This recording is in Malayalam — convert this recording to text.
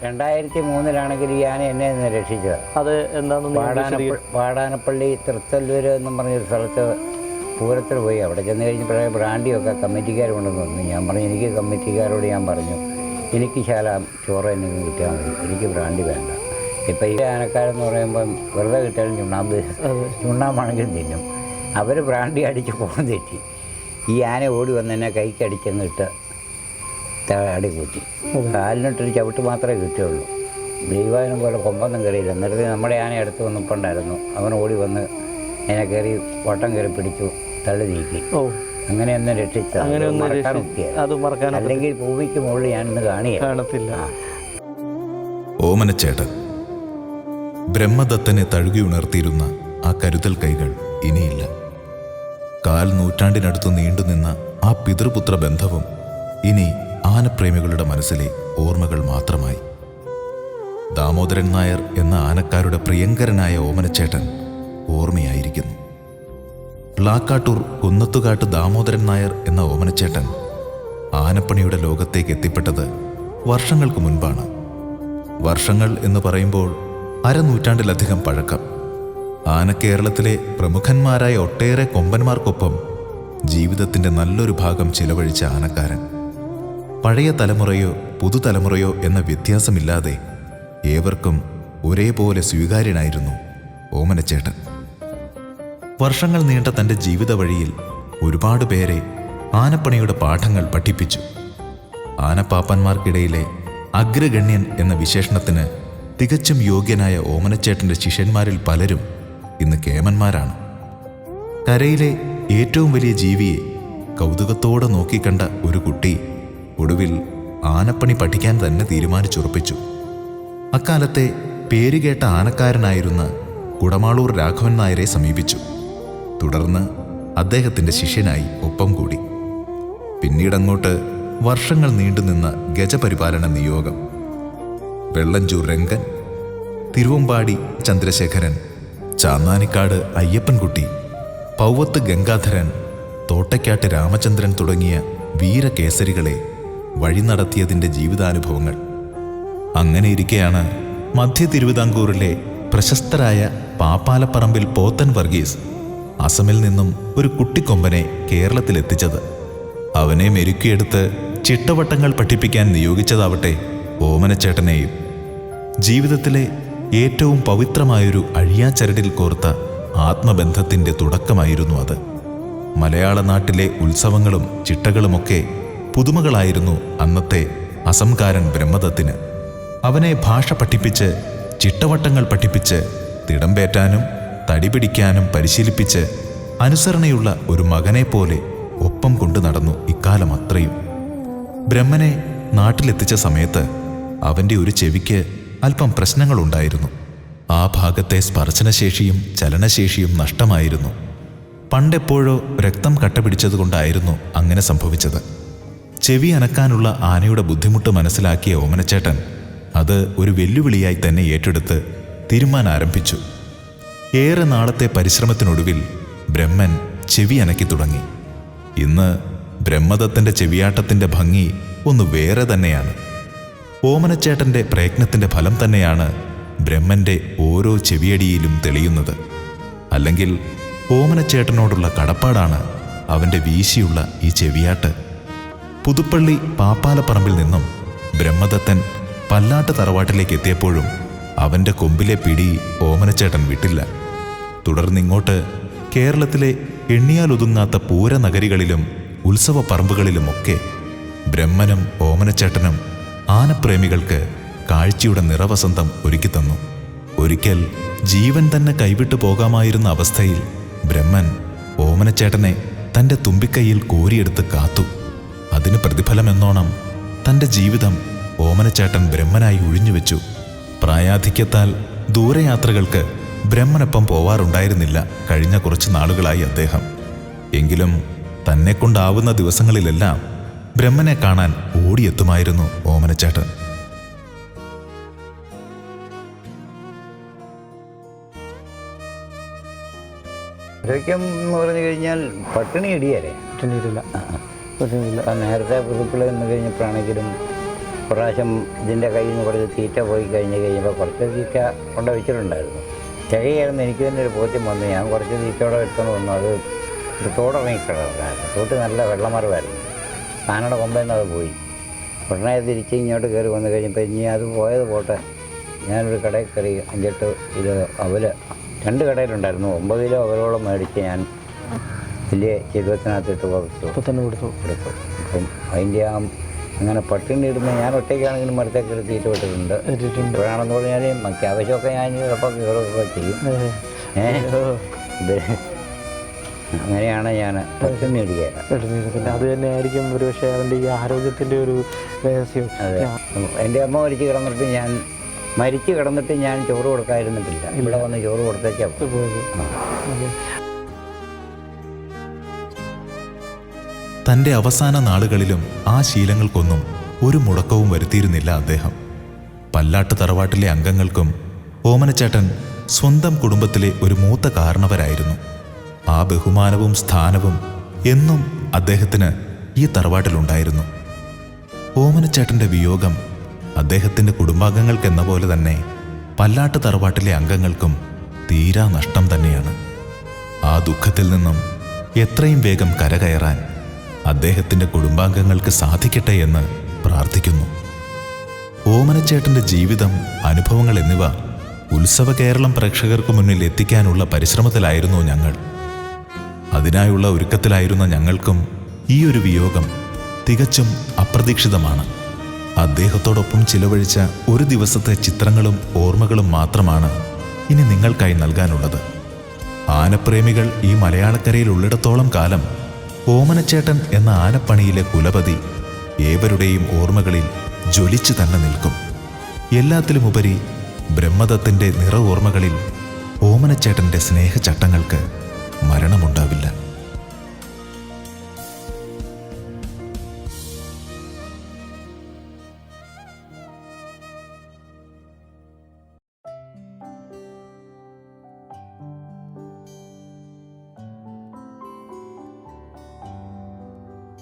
2003 ഈ ആന എന്നെ നിന്ന് രക്ഷിച്ചത്. അത് എന്താണെന്ന് വാടാനപ്പള്ളി തൃത്തല്ലൂർ എന്നും പറഞ്ഞൊരു സ്ഥലത്ത് പൂരത്തിൽ പോയി. അവിടെ ചെന്ന് കഴിഞ്ഞപ്പോഴേ ബ്രാൻഡിയൊക്കെ കമ്മിറ്റിക്കാർ കൊണ്ടുവന്ന് വന്നു. ഞാൻ പറഞ്ഞു, എനിക്ക് കമ്മിറ്റിക്കാരോട് ഞാൻ പറഞ്ഞു, എനിക്ക് ചോറ് എന്തെങ്കിലും കിട്ടിയാൽ മതി, എനിക്ക് ബ്രാൻഡി വേണ്ട. ഇപ്പം ഈ ആനക്കാരെന്ന് പറയുമ്പം വെറുതെ കിട്ടിയാലും ചുണ്ണാമ്പാണെങ്കിലും തിന്നും. അവർ ബ്രാൻഡി അടിച്ച് പോകാൻ തെറ്റി. ഈ ആന ഓടി വന്ന് എന്നെ കൈക്കടിച്ചെന്നിട്ട് അടി കൂട്ടി. കാലിനിട്ടൊരു ചവിട്ട് മാത്രമേ കിട്ടുകയുള്ളൂ. ദൈവാനും പോലെ കൊമ്പൊന്നും കയറിയില്ല. എന്നിട്ട് നമ്മുടെ ആന അടുത്ത് വന്നപ്പോണ്ടായിരുന്നു. അവൻ ഓടി വന്ന് എന്നെ കയറി വട്ടം കയറി പിടിച്ചു, തള്ളി നീക്കി. അങ്ങനെ ഒന്ന് രക്ഷിച്ച അല്ലെങ്കിൽ ഭൂമിക്ക് മുകളിൽ ഞാനിന്ന് കാണത്തില്ല. ഓമനച്ചേട്ടൻ ബ്രഹ്മദത്തനെ തഴുകി ഉണർത്തിയിരുന്ന ആ കരുതൽ കൈകൾ ഇനിയില്ല. 4 നൂറ്റാണ്ടിനടുത്ത് നീണ്ടുനിന്ന ആ പിതൃപുത്ര ബന്ധവും ഇനി ആനപ്രേമികളുടെ മനസ്സിലെ ഓർമ്മകൾ മാത്രമായി. ദാമോദരൻ നായർ എന്ന ആനക്കാരുടെ പ്രിയങ്കരനായ ഓമനച്ചേട്ടൻ ഓർമ്മയായിരിക്കുന്നു. പ്ലാക്കാട്ടൂർ കുന്നത്തുകാട്ട് ദാമോദരൻ നായർ എന്ന ഓമനച്ചേട്ടൻ ആനപ്പണിയുടെ ലോകത്തേക്ക് എത്തിപ്പെട്ടത് വർഷങ്ങൾക്ക് മുൻപാണ്. വർഷങ്ങൾ എന്ന് പറയുമ്പോൾ 1/2 നൂറ്റാണ്ടിലധികം പഴക്കം. ആനക്കേരളത്തിലെ പ്രമുഖന്മാരായ ഒട്ടേറെ കൊമ്പന്മാർക്കൊപ്പം ജീവിതത്തിൻ്റെ നല്ലൊരു ഭാഗം ചിലവഴിച്ച ആനക്കാരൻ. പഴയ തലമുറയോ പുതുതലമുറയോ എന്ന വ്യത്യാസമില്ലാതെ ഏവർക്കും ഒരേപോലെ സ്വീകാര്യനായിരുന്നു ഓമനച്ചേട്ടൻ. വർഷങ്ങൾ നീണ്ട തൻ്റെ ജീവിത വഴിയിൽ ഒരുപാട് പേരെ ആനപ്പണിയുടെ പാഠങ്ങൾ പഠിപ്പിച്ചു. ആനപ്പാപ്പന്മാർക്കിടയിലെ അഗ്രഗണ്യൻ എന്ന വിശേഷണത്തിന് തികച്ചും യോഗ്യനായ ഓമനച്ചേട്ടൻ്റെ ശിഷ്യന്മാരിൽ പലരും ഇന്ന് കേമന്മാരാണ്. കരയിലെ ഏറ്റവും വലിയ ജീവിയെ കൗതുകത്തോടെ നോക്കിക്കണ്ട ഒരു കുട്ടി ഒടുവിൽ ആനപ്പണി പഠിക്കാൻ തന്നെ തീരുമാനിച്ചുറപ്പിച്ചു. അക്കാലത്തെ പേരുകേട്ട ആനക്കാരനായിരുന്ന കുടമാളൂർ രാഘവൻ നായരെ സമീപിച്ചു. തുടർന്ന് അദ്ദേഹത്തിൻ്റെ ശിഷ്യനായി ഒപ്പം കൂടി. പിന്നീടങ്ങോട്ട് വർഷങ്ങൾ നീണ്ടുനിന്ന ഗജപരിപാലന നിയോഗം. വെള്ളഞ്ചൂർ രംഗൻ, തിരുവമ്പാടി ചന്ദ്രശേഖരൻ, ചാന്നാനിക്കാട് അയ്യപ്പൻകുട്ടി, പൗവത്ത് ഗംഗാധരൻ, തോട്ടയ്ക്കാട്ട് രാമചന്ദ്രൻ തുടങ്ങിയ വീരകേസരികളെ വഴി നടത്തിയതിൻ്റെ ജീവിതാനുഭവങ്ങൾ. അങ്ങനെയിരിക്കെയാണ് മധ്യ തിരുവിതാംകൂറിലെ പ്രശസ്തരായ പാപ്പാലപ്പറമ്പിൽ പോത്തൻ വർഗീസ് അസമിൽ നിന്നും ഒരു കുട്ടിക്കൊമ്പനെ കേരളത്തിലെത്തിച്ചത്. അവനെ മെരുക്കിയെടുത്ത് ചിട്ടവട്ടങ്ങൾ പഠിപ്പിക്കാൻ നിയോഗിച്ചതാവട്ടെ ഓമനച്ചേട്ടനെയും. ജീവിതത്തിലെ ഏറ്റവും പവിത്രമായൊരു അഴിയാച്ചരടിൽ കോർത്ത ആത്മബന്ധത്തിൻ്റെ തുടക്കമായിരുന്നു അത്. മലയാള നാട്ടിലെ ഉത്സവങ്ങളും ചിട്ടകളുമൊക്കെ പുതുമകളായിരുന്നു അന്നത്തെ അസംകാരൻ ബ്രഹ്മദത്തിന്. അവനെ ഭാഷ പഠിപ്പിച്ച് ചിട്ടവട്ടങ്ങൾ പഠിപ്പിച്ച് തിടമ്പേറ്റാനും തടി പിടിക്കാനും പരിശീലിപ്പിച്ച് അനുസരണയുള്ള ഒരു മകനെ പോലെ ഒപ്പം കൊണ്ടു നടന്നു ഇക്കാലം അത്രയും. ബ്രഹ്മനെ നാട്ടിലെത്തിച്ച സമയത്ത് അവൻ്റെ ഒരു ചെവിക്ക് അല്പം പ്രശ്നങ്ങളുണ്ടായിരുന്നു. ആ ഭാഗത്തെ സ്പർശനശേഷിയും ചലനശേഷിയും നഷ്ടമായിരുന്നു. പണ്ടെപ്പോഴോ രക്തം കട്ടപിടിച്ചതുകൊണ്ടായിരുന്നു അങ്ങനെ സംഭവിച്ചത്. ചെവി അനക്കാനുള്ള ആനയുടെ ബുദ്ധിമുട്ട് മനസ്സിലാക്കിയ ഓമനച്ചേട്ടൻ അത് ഒരു വെല്ലുവിളിയായി തന്നെ ഏറ്റെടുത്ത് തിരുമാൻ ആരംഭിച്ചു. ഏറെ നാളത്തെ പരിശ്രമത്തിനൊടുവിൽ ബ്രഹ്മൻ ചെവി അനക്കി തുടങ്ങി. ഇന്ന് ബ്രഹ്മദത്തൻ്റെ ചെവിയാട്ടത്തിൻ്റെ ഭംഗി ഒന്ന് വേറെ തന്നെയാണ്. ഓമനച്ചേട്ടൻ്റെ പ്രയത്നത്തിൻ്റെ ഫലം തന്നെയാണ് ബ്രഹ്മൻ്റെ ഓരോ ചെവിയടിയിലും തെളിയുന്നത്. അല്ലെങ്കിൽ ഓമനച്ചേട്ടനോടുള്ള കടപ്പാടാണ് അവൻ്റെ വീശിയുള്ള ഈ ചെവിയാട്ട്. പുതുപ്പള്ളി പാപ്പാലപ്പറമ്പിൽ നിന്നും ബ്രഹ്മദത്തൻ പല്ലാട്ട് തറവാട്ടിലേക്ക് എത്തിയപ്പോഴും അവൻ്റെ കൊമ്പിലെ പിടി ഓമനച്ചേട്ടൻ വിട്ടില്ല. തുടർന്നിങ്ങോട്ട് കേരളത്തിലെ എണ്ണിയാലൊതുങ്ങാത്ത പൂരനഗരികളിലും ഉത്സവ പറമ്പുകളിലുമൊക്കെ ബ്രഹ്മനും ഓമനച്ചേട്ടനും ആനപ്രേമികൾക്ക് കാഴ്ചയുടെ നിറവസന്തം ഒരുക്കിത്തന്നു. ഒരിക്കൽ ജീവൻ തന്നെ കൈവിട്ടു പോകാമായിരുന്ന അവസ്ഥയിൽ ബ്രഹ്മൻ ഓമനച്ചേട്ടനെ തൻ്റെ തുമ്പിക്കൈയിൽ കോരിയെടുത്ത് കാത്തു. അതിന് പ്രതിഫലമെന്നോണം തൻ്റെ ജീവിതം ഓമനച്ചേട്ടൻ ബ്രഹ്മനായി ഒഴിഞ്ഞുവെച്ചു. പ്രായാധിക്യത്താൽ ദൂരയാത്രകൾക്ക് ബ്രഹ്മനൊപ്പം പോവാറുണ്ടായിരുന്നില്ല കഴിഞ്ഞ കുറച്ച് നാളുകളായി അദ്ദേഹം. എങ്കിലും തന്നെക്കൊണ്ടാവുന്ന ദിവസങ്ങളിലെല്ലാം ബ്രഹ്മനെ കാണാൻ ഓടിയെത്തുമായിരുന്നു ഓമനച്ചേട്ടൻ. ആരോഗ്യം എന്ന് പറഞ്ഞു കഴിഞ്ഞാൽ പട്ടിണി ഇടിയല്ലേ. പട്ടിണിയില്ല. നേരത്തെ പുതുപ്പിൾ നിന്ന് കഴിഞ്ഞപ്പോഴാണെങ്കിലും പ്രാവശ്യം ഇതിൻ്റെ കയ്യിൽ നിന്ന് കുറച്ച് തീറ്റ പോയി കഴിഞ്ഞപ്പോൾ കുറച്ച് തീറ്റ കൊണ്ട് വെച്ചിട്ടുണ്ടായിരുന്നു. തികയായിരുന്നു. എനിക്ക് തന്നെ ഒരു ബോധ്യം വന്നു. ഞാൻ കുറച്ച് തീറ്റയോടെ എടുത്തുകൊണ്ട് വന്നു. അത് ഒരു തോടിറങ്ങിക്കിടക്കായിരുന്നു. തോട്ട് നല്ല വെള്ളമറവായിരുന്നു. ആനയുടെ കൊമ്പയിൽ നിന്ന് അത് പോയി. ഉടനെ തിരിച്ച് ഇങ്ങോട്ട് കയറി വന്നു കഴിഞ്ഞപ്പോൾ ഇനി അത് പോയത് പോട്ടെ, ഞാനൊരു കടയിൽ കയറി 5-8 ഇത് അവല് 2 കടയിലുണ്ടായിരുന്നു. 9 കിലോ അവലോളം മേടിച്ച് ഞാൻ വലിയ ചെരുവത്തിനകത്തിട്ട് കൊടുത്തു. അപ്പം അതിൻ്റെ അങ്ങനെ പട്ടിണി ഇടുന്ന ഞാൻ ഒറ്റയ്ക്കാണെങ്കിലും മരത്തേക്ക് ഒരു തീറ്റ വിട്ടിട്ടുണ്ട്. ഇപ്പോഴാണെന്ന് പറഞ്ഞാൽ അത്യാവശ്യമൊക്കെ ഞാൻ ചിലപ്പോൾ കയറുകയൊക്കെ ചെയ്യും. അങ്ങനെയാണ് ഞാൻ പട്ടിണി ഇടുക. അത് തന്നെ ആയിരിക്കും ഒരു പക്ഷേ അതിൻ്റെ ഈ ആരോഗ്യത്തിൻ്റെ ഒരു രഹസ്യം. അതെ, എൻ്റെ അമ്മ മരിച്ചു കിടന്നിട്ട് ഞാൻ ചോറ് കൊടുക്കാതിരുന്നിട്ടില്ല. ഇവിടെ വന്ന് ചോറ് കൊടുത്തേച്ചാ പോയത്. തൻ്റെ അവസാന നാളുകളിലും ആ ശീലങ്ങൾക്കൊന്നും ഒരു മുടക്കവും വരുത്തിയിരുന്നില്ല അദ്ദേഹം. പല്ലാട്ട് തറവാട്ടിലെ അംഗങ്ങൾക്കും ഓമനച്ചേട്ടൻ സ്വന്തം കുടുംബത്തിലെ ഒരു മൂത്ത കാരണവരായിരുന്നു. ആ ബഹുമാനവും സ്ഥാനവും എന്നും അദ്ദേഹത്തിന് ഈ തറവാട്ടിലുണ്ടായിരുന്നു. ഓമനച്ചേട്ടൻ്റെ വിയോഗം അദ്ദേഹത്തിൻ്റെ കുടുംബാംഗങ്ങൾക്കെന്ന പോലെ തന്നെ പല്ലാട്ട് തറവാട്ടിലെ അംഗങ്ങൾക്കും തീരാ നഷ്ടം തന്നെയാണ്. ആ ദുഃഖത്തിൽ നിന്നും എത്രയും വേഗം കരകയറാൻ അദ്ദേഹത്തിൻ്റെ കുടുംബാംഗങ്ങൾക്ക് സാധിക്കട്ടെ എന്ന് പ്രാർത്ഥിക്കുന്നു. ഓമനച്ചേട്ടൻ്റെ ജീവിതം, അനുഭവങ്ങൾ എന്നിവ ഉത്സവ കേരളം പ്രേക്ഷകർക്ക് മുന്നിൽ എത്തിക്കാനുള്ള പരിശ്രമത്തിലായിരുന്നു ഞങ്ങൾ. അതിനായുള്ള ഒരുക്കത്തിലായിരുന്ന ഞങ്ങൾക്കും ഈ ഒരു വിയോഗം തികച്ചും അപ്രതീക്ഷിതമാണ്. അദ്ദേഹത്തോടൊപ്പം ചിലവഴിച്ച ഒരു ദിവസത്തെ ചിത്രങ്ങളും ഓർമ്മകളും മാത്രമാണ് ഇനി നിങ്ങൾക്കായി നൽകാനുള്ളത്. ആനപ്രേമികൾ ഈ മലയാളക്കരയിൽ ഉള്ളിടത്തോളം കാലം ഓമനച്ചേട്ടൻ എന്ന ആനപ്പണിയിലെ കുലപതി ഏവരുടെയും ഓർമ്മകളിൽ ജ്വലിച്ചു തന്നെ നിൽക്കും. എല്ലാത്തിലുമുപരി ബ്രഹ്മദത്തിൻ്റെ നിറ ഓർമ്മകളിൽ ഓമനച്ചേട്ടൻ്റെ സ്നേഹചട്ടങ്ങൾക്ക് മരണമുണ്ടാവില്ല.